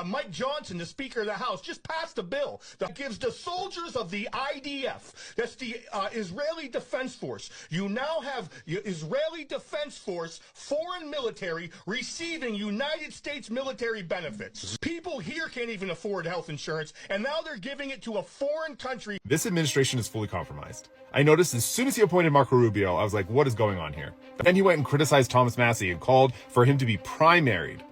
Mike Johnson, the Speaker of the House, just passed a bill that gives the soldiers of the IDF, that's the Israeli Defense Force, you now have Israeli Defense Force foreign military receiving United States military benefits. People here can't even afford health insurance, and now they're giving it to a foreign country. This administration is fully compromised. I noticed as soon as he appointed Marco Rubio, I was like, what is going on here? But then he went and criticized Thomas Massie and called for him to be primaried.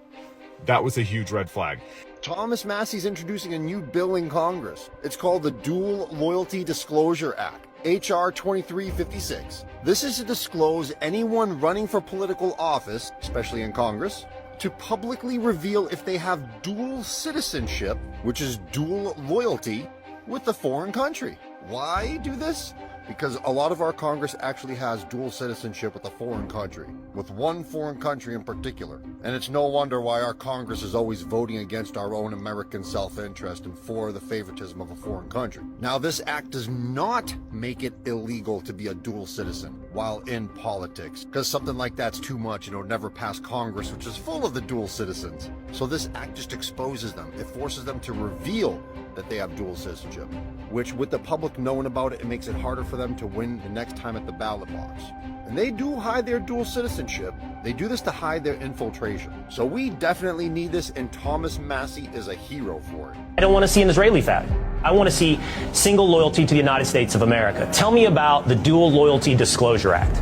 That was a huge red flag. Thomas Massie's introducing a new bill in Congress. It's called the Dual Loyalty Disclosure Act, H.R. 2356. This is to disclose anyone running for political office, especially in Congress, to publicly reveal if they have dual citizenship, which is dual loyalty, with the foreign country. Why do this? Because a lot of our Congress actually has dual citizenship with a foreign country, with one foreign country in particular. And it's no wonder why our Congress is always voting against our own American self-interest and for the favoritism of a foreign country. Now, this act does not make it illegal to be a dual citizen while in politics, because something like that's too much and it'll never pass Congress, which is full of the dual citizens. So this act just exposes them. It forces them to reveal that they have dual citizenship, which with the public knowing about it, it makes it harder for them to win the next time at the ballot box. And they do hide their dual citizenship. They do this to hide their infiltration. So we definitely need this, and Thomas Massie is a hero for it. I don't want to see an Israeli flag. I want to see single loyalty to the United States of America. Tell me about the Dual Loyalty Disclosure Act.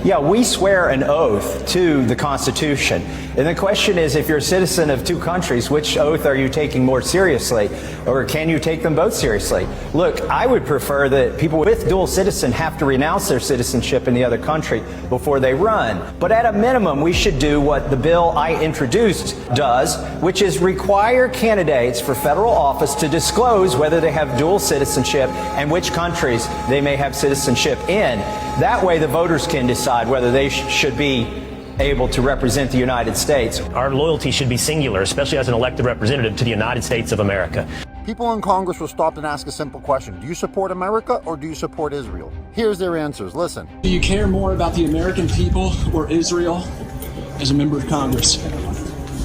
Yeah, we swear an oath to the Constitution. And the question is, if you're a citizen of two countries, which oath are you taking more seriously? Or can you take them both seriously? Look, I would prefer that people with dual citizen have to renounce their citizenship in the other country before they run. But at a minimum, we should do what the bill I introduced does, which is require candidates for federal office to disclose whether they have dual citizenship and which countries they may have citizenship in. That way, the voters can decide whether they should be able to represent the United States. Our loyalty should be singular, especially as an elected representative to the United States of America. People in Congress will stop and ask a simple question. Do you support America or do you support Israel? Here's their answers. Listen. Do you care more about the American people or Israel as a member of Congress?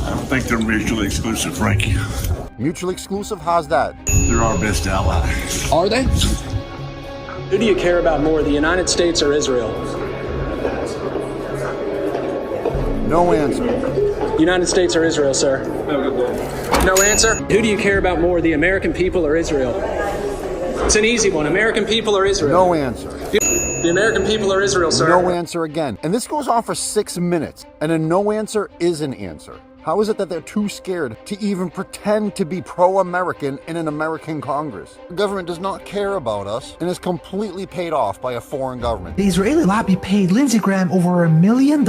I don't think they're mutually exclusive, Frankie. Mutually exclusive? How's that? They're our best ally. Are they? Who do you care about more, the United States or Israel? No answer. United States or Israel, sir? No answer? Who do you care about more, the American people or Israel? It's an easy one. American people or Israel? No answer. The American people or Israel, sir? No answer again. And this goes on for 6 minutes. And a no answer is an answer. How is it that they're too scared to even pretend to be pro-American in an American Congress? The government does not care about us and is completely paid off by a foreign government. The Israeli lobby paid Lindsey Graham over $1 million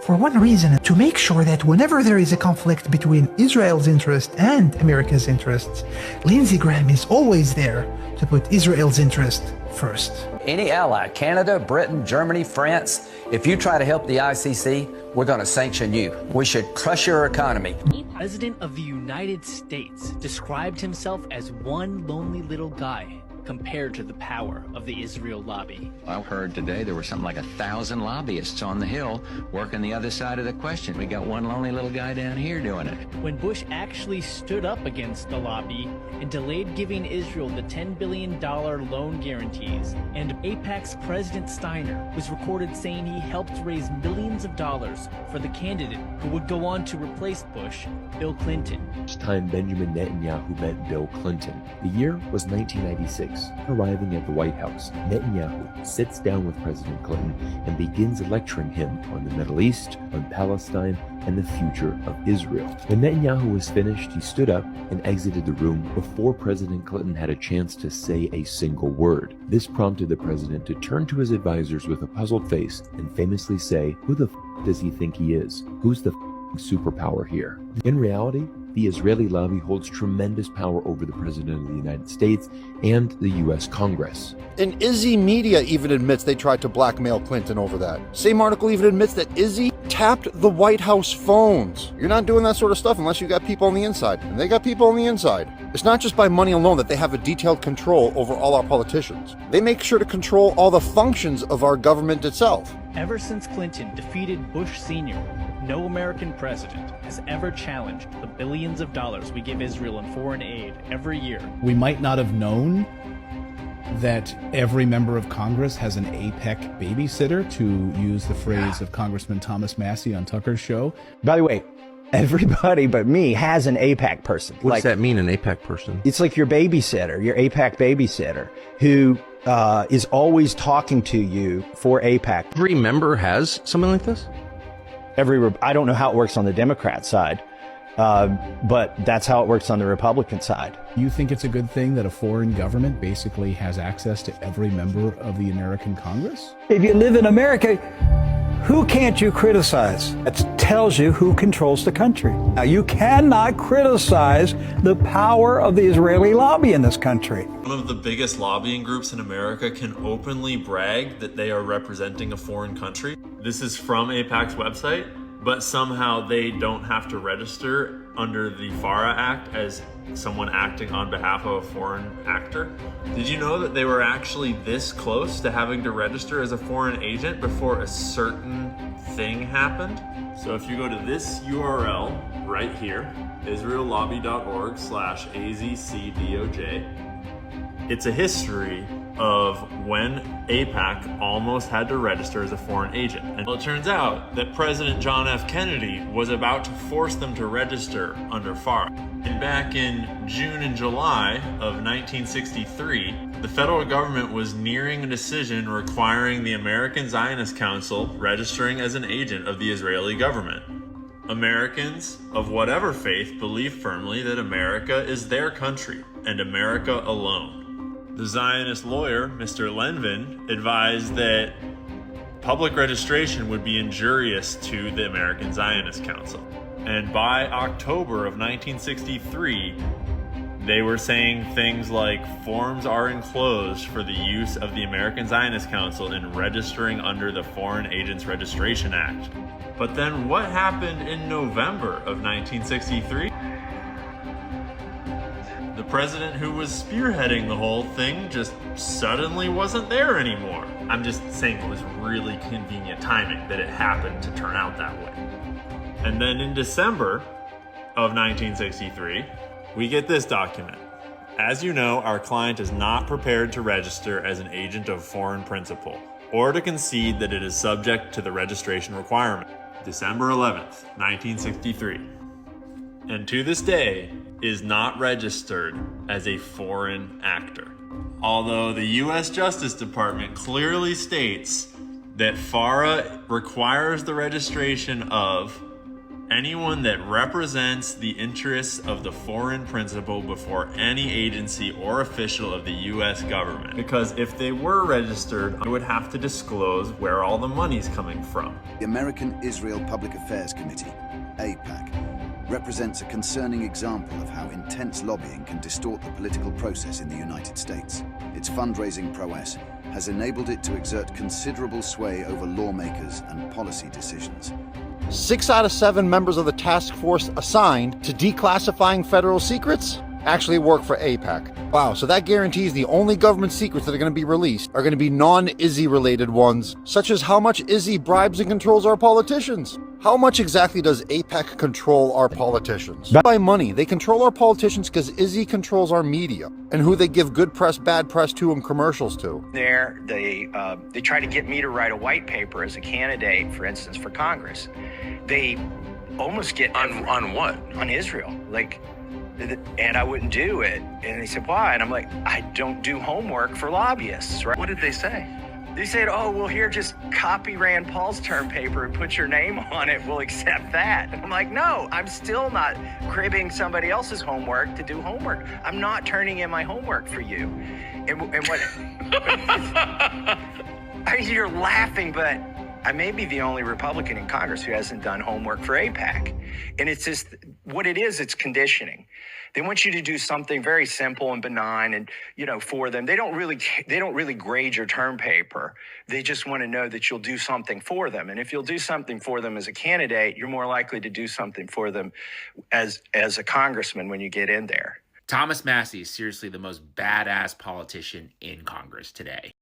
for one reason: to make sure that whenever there is a conflict between Israel's interest and America's interests, Lindsey Graham is always there to put Israel's interest first. Any ally, Canada, Britain, Germany, France, if you try to help the ICC, we're going to sanction you. We should crush your economy. The President of the United States described himself as one lonely little guy compared to the power of the Israel lobby. I heard today there were something like 1,000 lobbyists on the Hill working the other side of the question. We got one lonely little guy down here doing it. When Bush actually stood up against the lobby and delayed giving Israel the $10 billion loan guarantees, and AIPAC's President Steiner was recorded saying he helped raise millions of dollars for the candidate who would go on to replace Bush, Bill Clinton. Each time Benjamin Netanyahu met Bill Clinton. The year was 1996. Arriving at the White House, Netanyahu sits down with President Clinton and begins lecturing him on the Middle East, on Palestine, and the future of Israel. When Netanyahu was finished, he stood up and exited the room before President Clinton had a chance to say a single word. This prompted the president to turn to his advisors with a puzzled face and famously say, "Who the does he think he is? Who's the superpower here?" In reality, the Israeli lobby holds tremendous power over the President of the United States and the U.S. Congress. And Izzy Media even admits they tried to blackmail Clinton over that. Same article even admits that Izzy tapped the White House phones. You're not doing that sort of stuff unless you got people on the inside. And they got people on the inside. It's not just by money alone that they have a detailed control over all our politicians. They make sure to control all the functions of our government itself. Ever since Clinton defeated Bush Sr., no American president has ever challenged the billions of dollars we give Israel in foreign aid every year. We might not have known that every member of Congress has an AIPAC babysitter, to use the phrase of Congressman Thomas Massey on Tucker's show. By the way, everybody but me has an AIPAC person. What does that mean, an AIPAC person? It's like your babysitter, your AIPAC babysitter, who is always talking to you for AIPAC. Every member has something like this? I don't know how it works on the Democrat side, but that's how it works on the Republican side. You think it's a good thing that a foreign government basically has access to every member of the American Congress? If you live in America, who can't you criticize? That tells you who controls the country. Now, you cannot criticize the power of the Israeli lobby in this country. One of the biggest lobbying groups in America can openly brag that they are representing a foreign country. This is from AIPAC's website, but somehow they don't have to register under the FARA Act as someone acting on behalf of a foreign actor. Did you know that they were actually this close to having to register as a foreign agent before a certain thing happened? So if you go to this URL right here, israellobby.org/AZCDOJ, it's a history of when AIPAC almost had to register as a foreign agent. And well, it turns out that President John F. Kennedy was about to force them to register under FARA. And back in June and July of 1963, the federal government was nearing a decision requiring the American Zionist Council registering as an agent of the Israeli government. Americans of whatever faith believe firmly that America is their country and America alone. The Zionist lawyer, Mr. Lenvin, advised that public registration would be injurious to the American Zionist Council. And by October of 1963, they were saying things like forms are enclosed for the use of the American Zionist Council in registering under the Foreign Agents Registration Act. But then what happened in November of 1963? The president who was spearheading the whole thing just suddenly wasn't there anymore. I'm just saying it was really convenient timing that it happened to turn out that way. And then in December of 1963, we get this document. As you know, our client is not prepared to register as an agent of foreign principal or to concede that it is subject to the registration requirement. December 11th, 1963. And to this day, is not registered as a foreign actor. Although the U.S. Justice Department clearly states that FARA requires the registration of anyone that represents the interests of the foreign principal before any agency or official of the U.S. government. Because if they were registered, they would have to disclose where all the money's coming from. The American Israel Public Affairs Committee, AIPAC, represents a concerning example of how intense lobbying can distort the political process in the United States. Its fundraising prowess has enabled it to exert considerable sway over lawmakers and policy decisions. 6 out of 7 members of the task force assigned to declassifying federal secrets actually work for AIPAC. Wow, so that guarantees the only government secrets that are going to be released are going to be non-Izzy related ones, such as how much Izzy bribes and controls our politicians. How much exactly does AIPAC control our politicians? By money. They control our politicians because Izzy controls our media and who they give good press, bad press to, and commercials to. They try to get me to write a white paper as a candidate, for instance, for Congress. They almost get on what? On Israel, and I wouldn't do it. And they said, why? And I'm like, I don't do homework for lobbyists, right? What did they say? They said, oh, well, here, just copy Rand Paul's term paper and put your name on it. We'll accept that. And I'm like, no, I'm still not cribbing somebody else's homework to do homework. I'm not turning in my homework for you. And what? I mean, you're laughing, but I may be the only Republican in Congress who hasn't done homework for AIPAC. And it's just, what it is, it's conditioning. They want you to do something very simple and benign and, for them. They don't really grade your term paper. They just want to know that you'll do something for them. And if you'll do something for them as a candidate, you're more likely to do something for them as a congressman when you get in there. Thomas Massey is seriously the most badass politician in Congress today.